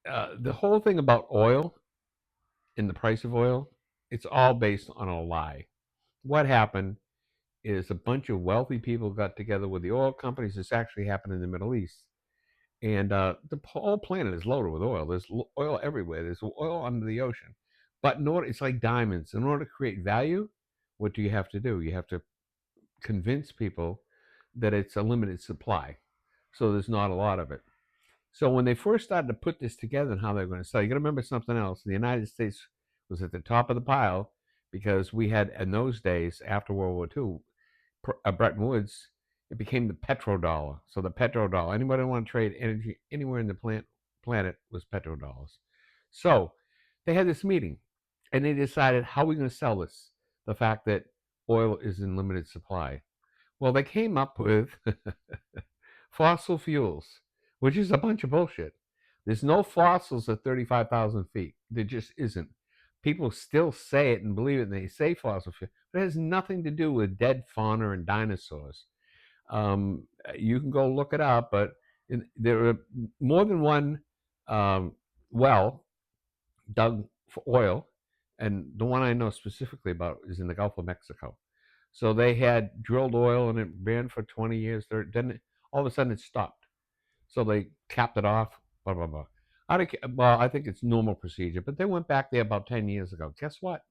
The whole thing about oil and the price of oil, it's all based on a lie. What happened is a bunch of wealthy people got together with the oil companies. This actually happened in the Middle East. And the whole planet is loaded with oil. There's oil everywhere. There's oil under the ocean. But in order, it's like diamonds. In order to create value, what do you have to do? You have to convince people that it's a limited supply. So there's not a lot of it. So when they first started to put this together and how they're going to sell, you got to remember something else. The United States was at the top of the pile because we had, in those days after World War II, Bretton Woods, it became the petrodollar. So the petrodollar, anybody want to trade energy anywhere in the planet was petrodollars. So they had this meeting and they decided how are we going to sell this? The fact that oil is in limited supply. Well, they came up with fossil fuels, which is a bunch of bullshit. There's no fossils at 35,000 feet. There just isn't. People still say it and believe it, and they say fossil fuel, but it has nothing to do with dead fauna and dinosaurs. You can go look it up, but there are more than one um, well dug for oil, and the one I know specifically about is in the Gulf of Mexico. So they had drilled oil and it ran for 20 years. Then all of a sudden it stopped. So they capped it off. Blah blah blah. Well, I think it's normal procedure, but they went back there about 10 years ago. Guess what?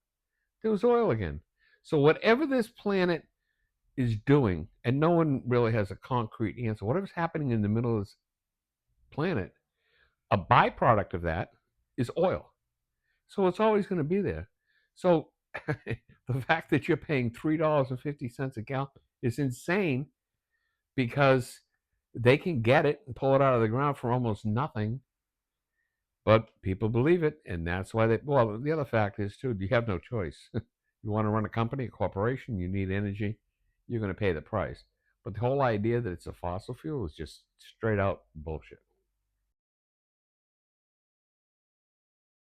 There was oil again. So whatever this planet is doing, and no one really has a concrete answer. Whatever's happening in the middle of this planet, a byproduct of that is oil. So it's always going to be there. So the fact that you're paying $3.50 a gallon is insane because they can get it and pull it out of the ground for almost nothing, but people believe it, and that's why they. Well, the other fact is too, you have no choice. You want to run a company, a corporation, you need energy, you're going to pay the price. But the whole idea that it's a fossil fuel is just straight out bullshit.